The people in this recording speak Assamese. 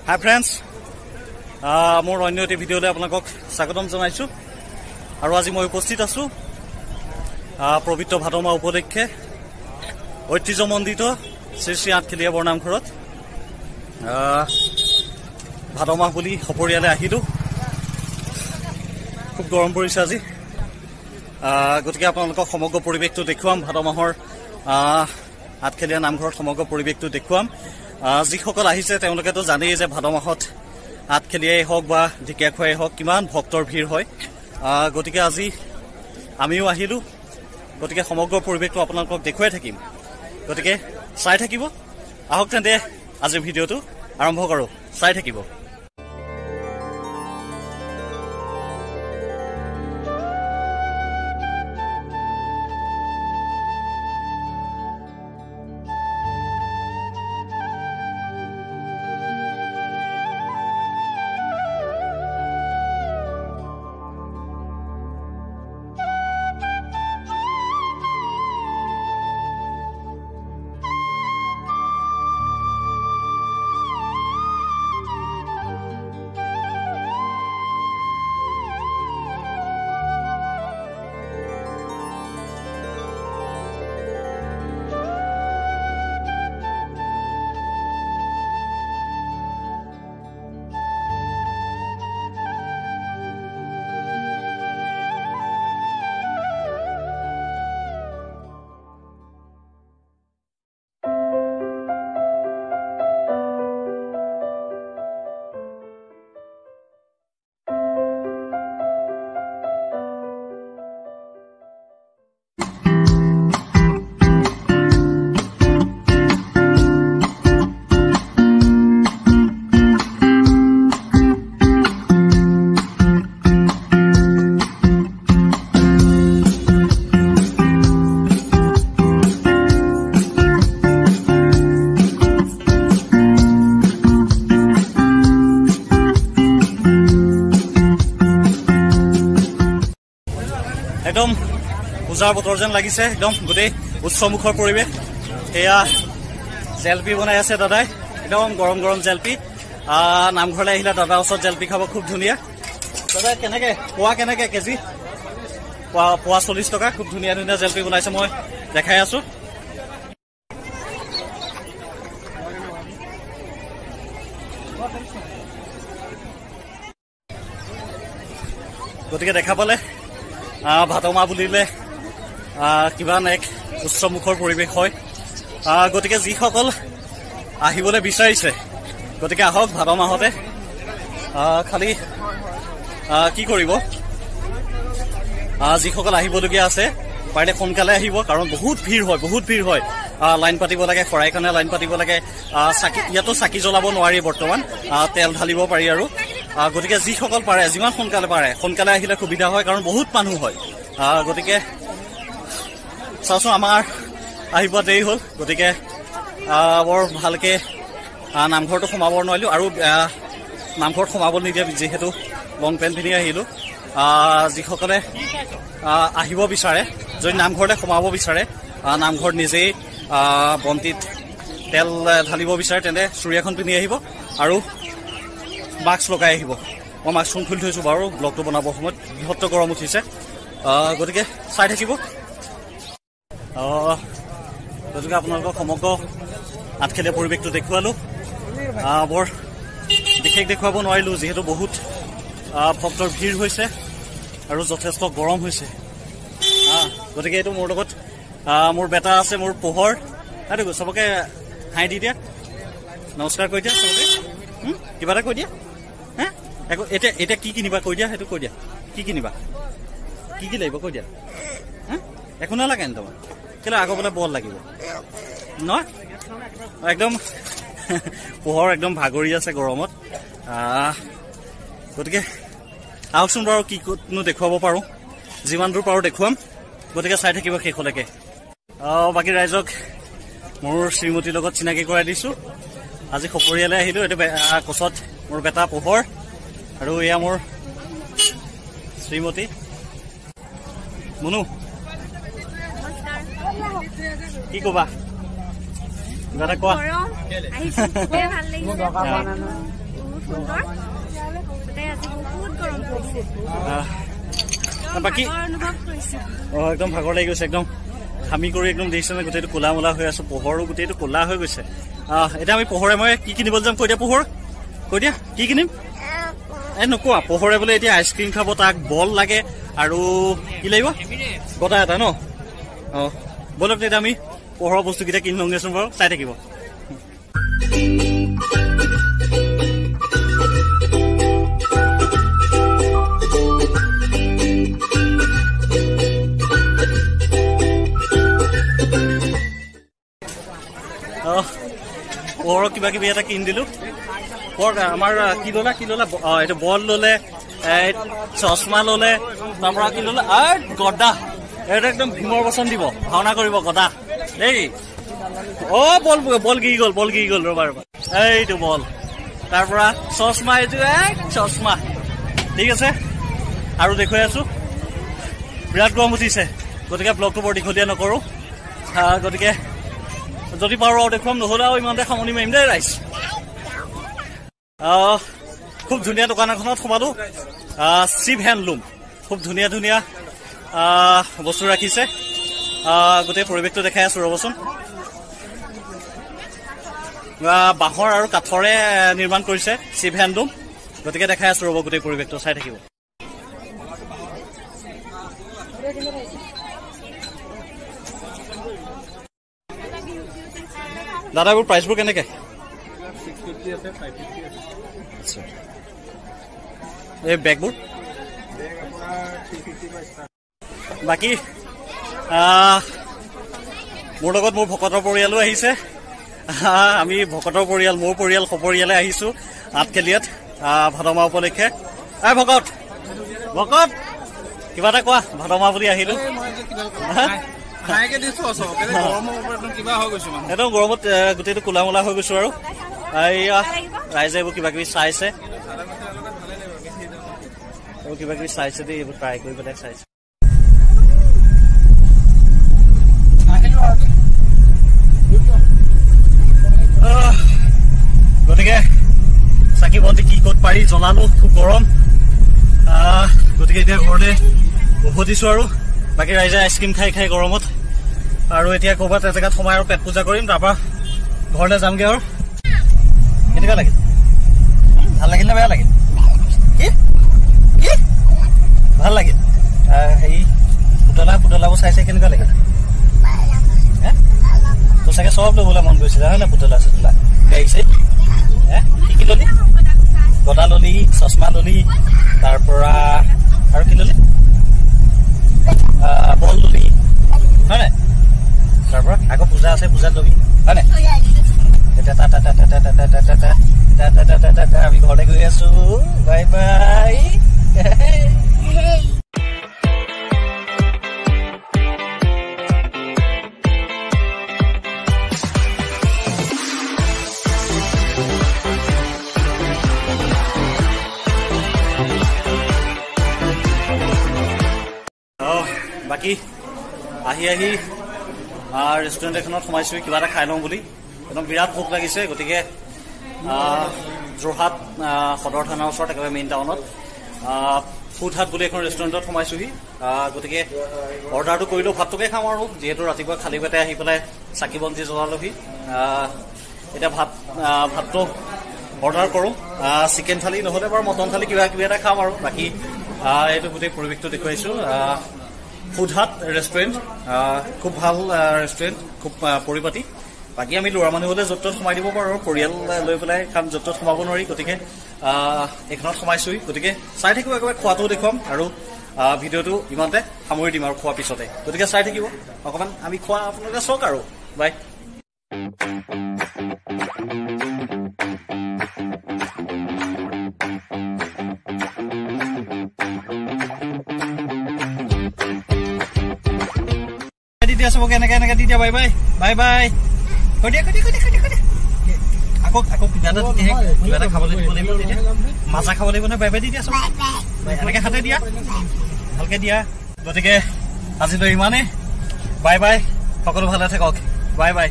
Hi friends, মোৰ অন্য এটা ভিডিঅ'লৈ আপোনালোকক স্বাগতম জনাইছো আৰু আজি মই উপস্থিত আছো পবিত্ৰ ভাদমা উপলক্ষে ঐতিহ্যমণ্ডিত শ্ৰী শ্ৰী আঠখেলীয়া বৰনামঘৰত ভাদমা বুলি সপৰিয়ালে আহিলো খুব গৰম পৰিছে আজি গতিকে আপোনালোকক সমগ্ৰ পৰিৱেশটো দেখুৱাম ভাদমাহৰ আঠখেলীয়া নামঘৰত সমগ্ৰ পৰিৱেশটো দেখুৱাম যিসকল আহিছে তেওঁলোকেতো জানেই যে ভাদ মাহত আঠখেলীয়াই হওক বা ঢেকীয়াখোৱাই হওক কিমান ভক্তৰ ভিৰ হয় গতিকে আজি আমিও আহিলো গতিকে সমগ্ৰ পৰিৱেশটো আপোনালোকক দেখুৱাই থাকিম গতিকে চাই থাকিব আহক তেন্তে আজিৰ ভিডিঅ'টো আৰম্ভ কৰোঁ চাই থাকিব একদম পূজাৰ বতৰ যেন লাগিছে একদম গোটেই উৎসৱমুখৰ পৰিৱেশ এয়া জেলপি বনাই আছে দাদাই একদম গৰম গৰম জেলপি নামঘৰলৈ আহিলে দাদাৰ ওচৰত জেলপি খাব খুব ধুনীয়া দাদা কেনেকে পোৱা কেনেকে কেজি পোৱা 40 টকা খুব ধুনীয়া ধুনীয়া জেলপি বনাইছে মই দেখাই আছো গতিকে দেখা পালে ভাদমা বুলিলে কিমান এক উৎসৱমুখৰ পৰিৱেশ হয় গতিকে যিসকল আহিবলৈ বিচাৰিছে গতিকে আহক ভাদ মাহতে খালি কি কৰিব যিসকল আহিবলগীয়া আছে পাৰিলে সোনকালে আহিব কাৰণ বহুত ভিৰ হয় লাইন পাতিব লাগে শৰাই কাৰণে লাইন পাতিব লাগে ইয়াতো চাকি জ্বলাব নোৱাৰি বৰ্তমান তেল ঢালিব পাৰি আৰু গতিকে যিসকল পাৰে যিমান সোনকালে পাৰে সোনকালে আহিলে সুবিধা হয় কাৰণ বহুত মানুহ হয় গতিকে চাওঁচোন আমাৰ আহিব দেৰি হ'ল গতিকে বৰ ভালকে নামঘৰটো সোমাব নোৱাৰিলো আৰু নামঘৰত সোমাব নিদিয়ে যিহেতু লং পেণ্ট পিন্ধি আহিলো যিসকলে আহিব বিচাৰে যদি নামঘৰলৈ সোমাব বিচাৰে নামঘৰত নিজেই বন্তিত তেল ঢালিব বিচাৰে তেন্তে চুৰিয়াখন পিন্ধি আহিব আৰু মাস্ক লগাই আহিব মই মাস্কখন খুলি থৈছো বাৰু ব্লগটো বনাবৰ সময়ত বৃহত্তৰ গৰম উঠিছে গতিকে চাই থাকিব গতিকে আপোনালোকক সমগ্ৰ আঠখেলীয়া পৰিৱেশটো দেখুৱালো বৰ বিশেষ দেখুৱাব নোৱাৰিলো যিহেতু বহুত ভক্তৰ ভিৰ হৈছে আৰু যথেষ্ট গৰম হৈছে গতিকে এইটো মোৰ লগত মোৰ বেটা আছে মোৰ পোহৰ সেইটো চবকে হাঁহি দি দিয়া নমস্কাৰ কৈ দিয়া চবকে কিবা এটা কৈ দিয়া হে এতিয়া কি কিনিবা কৈ দিয়া সেইটো কৈ দিয়া কি কিনিবা কি লাগিব কৈ দিয়া একো নালাগে তোমাৰ কেলে আগৰ বোলে বল লাগিব নহয় একদম পোহৰ একদম ভাগৰি আছে গৰমত গতিকে আহকচোন বাৰু কি ক'তনো দেখুৱাব পাৰোঁ যিমান দূৰ পাৰোঁ দেখুৱাম গতিকে চাই থাকিব শেষলৈকে বাকী ৰাইজক মোৰ শ্ৰীমতীৰ লগত চিনাকি কৰাই দিছোঁ আজি সপৰিয়ালে আহিলোঁ এইটো কোচত মোৰ বেটা পোহৰ আৰু এয়া মোৰ শ্ৰীমতী মুনু কি কবা কিবা এটা কোৱা বহুত সুন্দৰ তাতে আজি বহুত গৰম পৰিছে বাকী অনুভৱ কৰিছো একদম ভাগৰ লাগি গৈছে একদম হামি কৰি একদম দেখিছেনে গোটেইটো ক'লা মোলা হৈ আছো পোহৰো গোটেইটো ক'লা হৈ গৈছে এতিয়া আমি পোহৰে মই কি কিনিবলৈ যাম কৈ দিয়া পোহৰ কৈ দিয়া কি কিনিম নোকোৱা পোহৰে বোলে এতিয়া আইচক্ৰীম খাব তাক বল লাগে আৰু কি লাগিব গদা এটা ন বলক তেতিয়া আমি পোহৰৰ বস্তুকেইটা কিনি লওঁগেচোন বাৰু চাই থাকিব পোহৰক কিবা কিবি এটা কিনি দিলো আমাৰ কি ললা এইটো বল ললে চশমা ললে তাৰপৰা কি ললে গদা এইটো একদম ভীমৰ বচন দিব ভাওনা কৰিব গদা দেই বল গিৰি গ'ল ৰবা এইটো বল তাৰপৰা চশমা এইটো চশমা ঠিক আছে আৰু দেখুৱাই আছো বিৰাট গৰম উঠিছে গতিকে ব্লগটো বৰ দীঘলীয়া নকৰো গতিকে যদি পাৰো আৰু দেখুৱাম নহ'লে আৰু ইমানতে সামৰণি মাৰিম দেই ৰাইজ খুব ধুনীয়া দোকান এখনত সোমালো শিৱ হেণ্ডলুম খুব ধুনীয়া ধুনীয়া বস্তু ৰাখিছে গোটেই পৰিৱেশটো দেখাই আছো ৰ'বচোন বাঁহৰ আৰু কাঠৰে নিৰ্মাণ কৰিছে শিৱ হেণ্ডলুম গতিকে দেখাই আছো ৰ'ব গোটেই পৰিৱেশটো চাই থাকিব দাদা এইবোৰ প্ৰাইচবোৰ কেনেকে এই বেগবোৰ বাকী মোৰ লগত মোৰ ভকতৰ পৰিয়ালো আহিছে আমি ভকতৰ পৰিয়াল মোৰ পৰিয়াল সপৰিয়ালে আহিছো আঠখেলীয়াত ভাদমা উপলক্ষে ভকত কিবা এটা কোৱা ভাদমা বুলি আহিলো একদম গৰমত গোটেইটো কোলা মোলা হৈ গৈছো আৰু ৰাইজে এইবোৰ কিবা কিবি চাইছে দেই এইবোৰ ট্ৰাই কৰি পেলাই চাইছে গতিকে চাকি বন্তি কি ক'ত পাৰি জ্বলালো খুব গৰম গতিকে এতিয়া ঘৰতে উভতিছো আৰু বাকী ৰাইজে আইচক্ৰীম খাই গৰমত আৰু এতিয়া ক'ৰবাত এজেগাত সোমাই আৰু পেট পূজা কৰিম তাৰপৰা ঘৰলৈ যামগে আৰু কেনেকুৱা লাগিল ভাল লাগিল নে বেয়া লাগিল কি ভাল লাগিল হেৰি পুতলাবোৰ চাইছে কেনেকুৱা লাগিল তোৰ চাগে চব ল'বলৈ মন গৈছিলে হয় নে পুতলা চুতলা গাড়ীছে কি কি ললি গদা ললি চশমা ললি তাৰপৰা আৰু কি ললি বল ললি হয় নাই তাৰপৰা আকৌ পূজা আছে পূজাত লবি হয় নাই আমি ঘৰলৈ গৈ আছো বাই বাই বাকী আহি ৰেষ্টুৰেণ্ট এখনত সোমাইছো কিবা এটা খাই লওঁ বুলি একদম বিৰাট ভোক লাগিছে গতিকে যোৰহাট সদৰ থানাৰ ওচৰত একেবাৰে মেইন টাউনত ফুড হাট বুলি এখন ৰেষ্টুৰেণ্টত সোমাইছোহি গতিকে অৰ্ডাৰটো কৰিলো ভাতটোকে খাম আৰু যিহেতু ৰাতিপুৱা খালী পেটে আহি পেলাই চাকি বন্তি জ্বলালোহি এতিয়া ভাতটো অৰ্ডাৰ কৰোঁ চিকেন থালি নহ'লে বাৰু মটন থালি কিবা কিবি এটা খাম আৰু বাকী এইটো গোটেই পৰিৱেশটো দেখুৱাইছো ফুড হাট ৰেষ্টুৰেণ্ট খুব ভাল ৰেষ্টুৰেণ্ট খুব পৰিপাটি বাকী আমি ল'ৰা মানুহ হ'লে য'ত ত'ত সোমাই দিব পাৰোঁ পৰিয়াল লৈ পেলাই কাম য'ত ত'ত সোমাব নোৱাৰি গতিকে এইখনত সোমাইছোহি গতিকে চাই থাকিব একেবাৰে খোৱাটোও দেখুৱাম আৰু ভিডিঅ'টো ইমানতে সামৰি দিম আৰু খোৱাৰ পিছতে গতিকে চাই থাকিব অকণমান আমি খোৱা আপোনালোকে চাওক আৰু বাই দিয়া চবকে এনেকে দি দিয়া বাই বাই বাই বাই কৈ দিয়া আকৌ কিবা এটা খাবলৈ দিব লাগিব তেতিয়া মাজা খাব লাগিব নে বাই বাই দি দিয়া চব এনেকে হাতে দিয়া ভালকে দিয়া গতিকে আজিলৈ ইমানেই বাই বাই সকলো ভালে থাকক বাই বাই